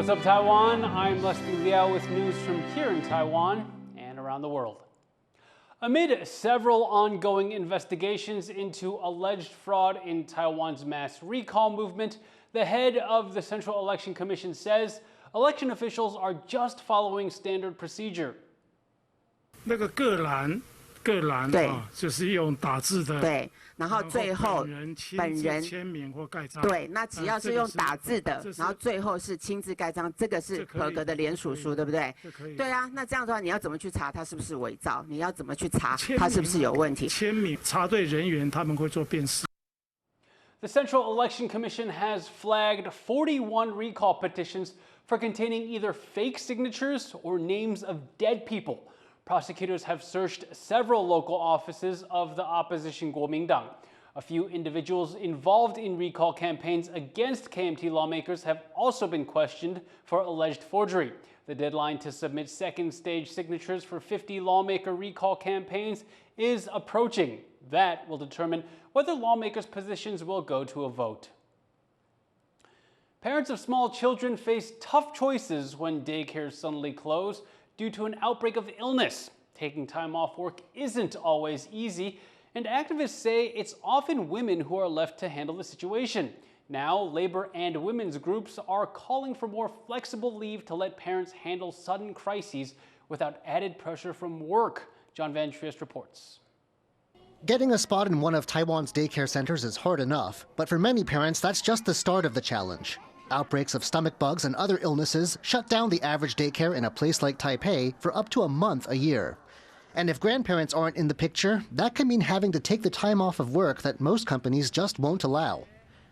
What's up, Taiwan? I'm Liao with news from here in Taiwan and around the world. Amid several ongoing investigations into alleged fraud in Taiwan's mass recall movement, the head of the Central Election Commission says election officials are just following standard procedure. 那个个栏啊，就是用打字的。对，然后最后本人签名或盖章。对，那只要是用打字的，然后最后是亲自盖章，这个是合格的联署书，对不对？对啊，那这样的话，你要怎么去查它是不是伪造？你要怎么去查它是不是有问题？签名查对人员，他们会做辨识。The Central Election Commission has flagged 41 recall petitions for containing either fake signatures or names of dead people. Prosecutors have searched several local offices of the opposition Kuomintang. A few individuals involved in recall campaigns against KMT lawmakers have also been questioned for alleged forgery. The deadline to submit second-stage signatures for 50 lawmaker recall campaigns is approaching. That will determine whether lawmakers' positions will go to a vote. Parents of small children face tough choices when daycares suddenly close due to an outbreak of illness. Taking time off work isn't always easy, and activists say it's often women who are left to handle the situation. Now, labor and women's groups are calling for more flexible leave to let parents handle sudden crises without added pressure from work. John Van Triest reports. Getting a spot in one of Taiwan's daycare centers is hard enough, but for many parents, that's just the start of the challenge. Outbreaks of stomach bugs and other illnesses shut down the average daycare in a place like Taipei for up to a month a year. And if grandparents aren't in the picture, that can mean having to take the time off of work that most companies just won't allow.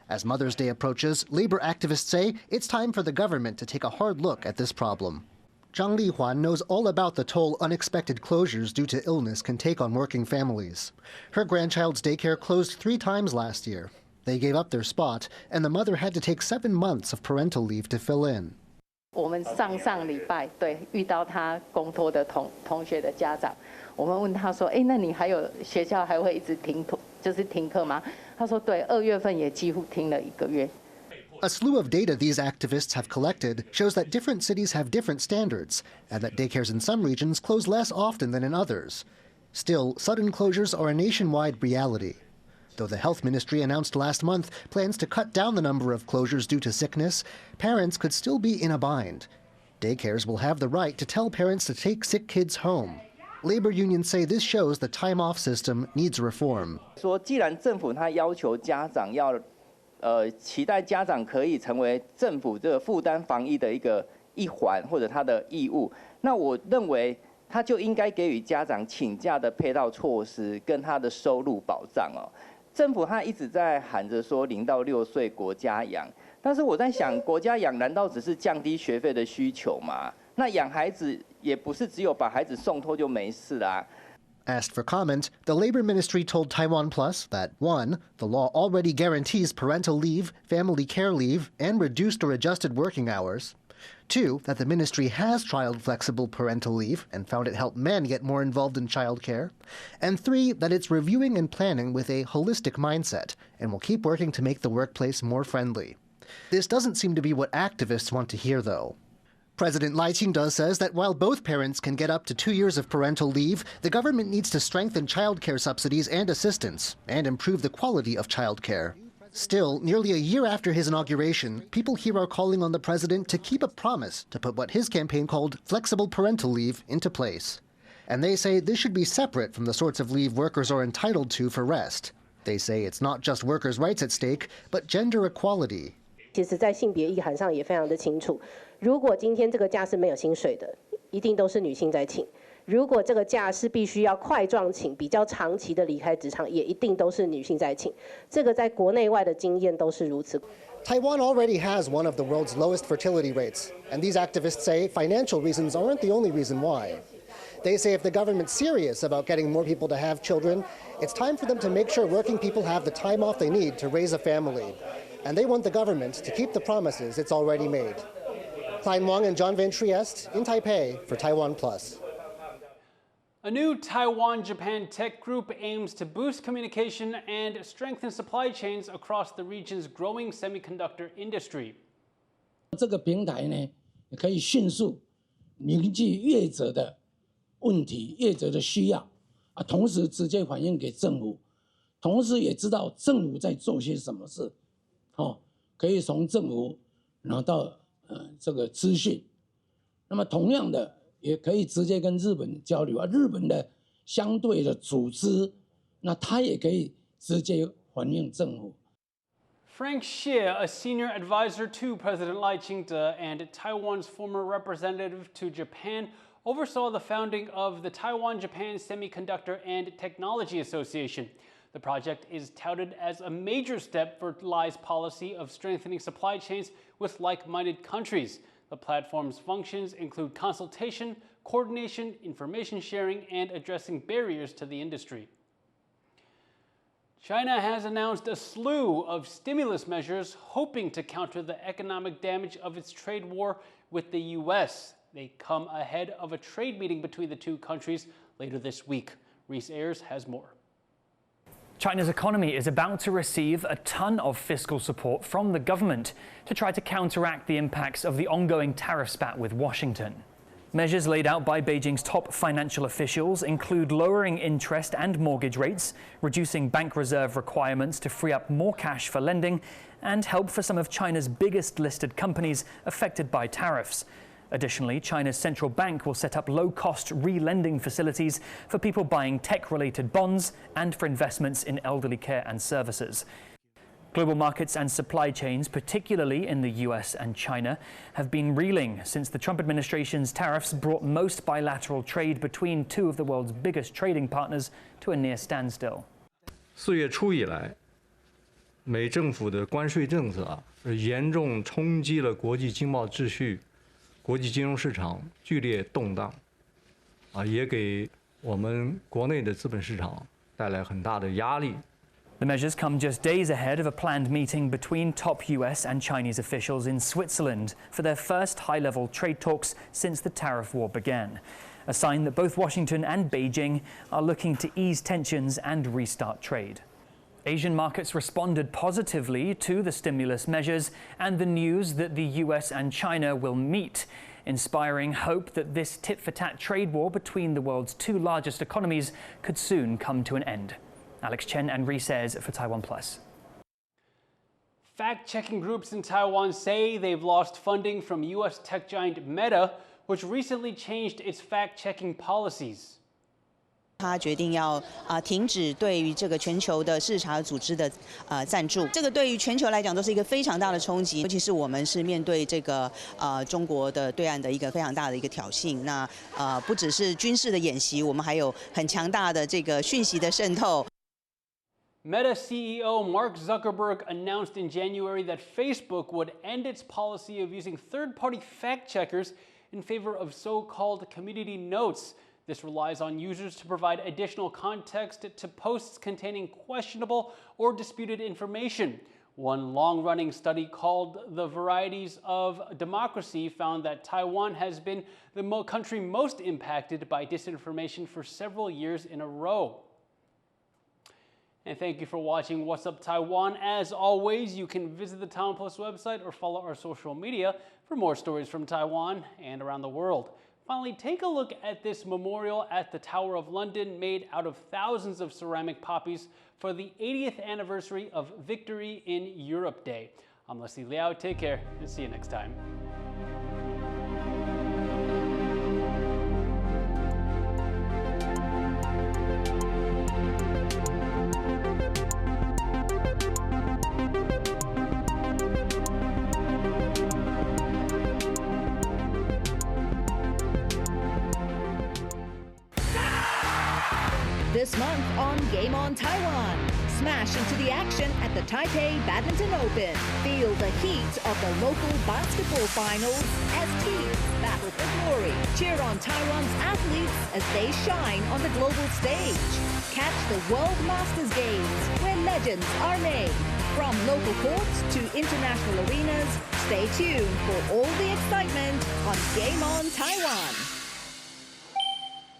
As Mother's Day approaches, labor activists say it's time for the government to take a hard look at this problem. Zhang Lihuan knows all about the toll unexpected closures due to illness can take on working families. Her grandchild's daycare closed 3 times last year. They gave up their spot, and the mother had to take 7 months of parental leave to fill in. 我们上礼拜遇到他公托的同学的家长，我们问他说：“哎，那你还有学校还会一直停课吗？”他说：“对，2月份也几乎停了1个月。” A slew of data these activists have collected shows that different cities have different standards, and that daycares in some regions close less often than in others. Still, sudden closures are a nationwide reality. Though the health ministry announced last month plans to cut down the number of closures due to sickness, parents could still be in a bind. Daycares will have the right to tell parents to take sick kids home. Labor unions say this shows the time-off system needs reform. 说，既然政府他要求家长要，期待家长可以成为政府这个负担防疫的一环或者他的义务，那我认为他就应该给予家长请假的配套措施跟他的收入保障哦。 政府他一直在喊着说0到6岁国家养，但是我在想，国家养难道只是降低学费的需求吗？那养孩子也不是只有把孩子送托就没事啦。 Asked for comment, the Labor Ministry told TaiwanPlus that 1. The law already guarantees parental leave, family care leave, and reduced or adjusted working hours. 2. That the ministry has trialed flexible parental leave and found it helped men get more involved in childcare. And 3. That it's reviewing and planning with a holistic mindset and will keep working to make the workplace more friendly. This doesn't seem to be what activists want to hear, though. President Lai Ching-te says that while both parents can get up to 2 years of parental leave, the government needs to strengthen childcare subsidies and assistance and improve the quality of childcare. Still, nearly a year after his inauguration, people here are calling on the president to keep a promise to put what his campaign called flexible parental leave into place. And they say this should be separate from the sorts of leave workers are entitled to for rest. They say it's not just workers' rights at stake, but gender equality. 其实在性别意涵上也非常的清楚，如果今天这个假是没有薪水的，一定都是女性在请。 如果这个假是必须要块状请，比较长期的离开职场，也一定都是女性在请。这个在国内外的经验都是如此。Taiwan already has one of the world's lowest fertility rates, and these activists say financial reasons aren't the only reason why. They say if the government's serious about getting more people to have children, it's time for them to make sure working people have the time off they need to raise a family. And they want the government to keep the promises it's already made. Klein Wang and John Van Triest in Taipei for TaiwanPlus. A new Taiwan-Japan tech group aims to boost communication and strengthen supply chains across the region's growing semiconductor industry. 这个平台呢，可以迅速凝聚业者的问题、业者的需要啊，同时直接反映给政府，同时也知道政府在做些什么事，可以从政府拿到这个资讯。那么同样的，也可以直接跟日本交流啊，日本的相对的组织，那他也可以直接反映政府。Frank Xie, a senior advisor to President Lai Ching-te and Taiwan's former representative to Japan, oversaw the founding of the Taiwan-Japan Semiconductor and Technology Association. The project is touted as a major step for Lai's policy of strengthening supply chains with like-minded countries. The platform's functions include consultation, coordination, information sharing, and addressing barriers to the industry. China has announced a slew of stimulus measures hoping to counter the economic damage of its trade war with the U.S. They come ahead of a trade meeting between the two countries later this week. Reese Ayers has more. China's economy is about to receive a ton of fiscal support from the government to try to counteract the impacts of the ongoing tariff spat with Washington. Measures laid out by Beijing's top financial officials include lowering interest and mortgage rates, reducing bank reserve requirements to free up more cash for lending, and help for some of China's biggest listed companies affected by tariffs. Additionally, China's central bank will set up low-cost re-lending facilities for people buying tech-related bonds and for investments in elderly care and services. Global markets and supply chains, particularly in the US and China, have been reeling since the Trump administration's tariffs brought most bilateral trade between two of the world's biggest trading partners to a near standstill. 4月初以来，美政府的关税政策严重冲击了国际经贸秩序，国际金融市场剧烈动荡，也给我们国内的资本市场带来很大的压力。 The measures come just days ahead of a planned meeting between top US and Chinese officials in Switzerland for their first high-level trade talks since the tariff war began, a sign that both Washington and Beijing are looking to ease tensions and restart trade. Asian markets responded positively to the stimulus measures and the news that the US and China will meet, inspiring hope that this tit-for-tat trade war between the world's two largest economies could soon come to an end. Alex Chen and Reese Ayers for TaiwanPlus. Fact-checking groups in Taiwan say they've lost funding from U.S. tech giant Meta, which recently changed its fact-checking policies. 他决定要停止对于这个全球的市场组织的赞助，这个对于全球来讲都是一个非常大的冲击，尤其是我们是面对这个中国的对岸的一个非常大的一个挑衅。那不只是军事的演习，我们还有很强大的这个讯息的渗透。 Meta CEO Mark Zuckerberg announced in January that Facebook would end its policy of using third-party fact-checkers in favor of so-called community notes. This relies on users to provide additional context to posts containing questionable or disputed information. One long-running study called The Varieties of Democracy found that Taiwan has been the country most impacted by disinformation for several years in a row. And thank you for watching What's Up Taiwan. As always, you can visit the TaiwanPlus website or follow our social media for more stories from Taiwan and around the world. Finally, take a look at this memorial at the Tower of London made out of thousands of ceramic poppies for the 80th anniversary of Victory in Europe Day. I'm Liao. Take care and see you next time. This month on Game on Taiwan, smash into the action at the Taipei Badminton Open. Feel the heat of the local basketball finals as teams battle for glory. Cheer on Taiwan's athletes as they shine on the global stage. Catch the World Masters Games where legends are made. From local courts to international arenas, stay tuned for all the excitement on Game on Taiwan.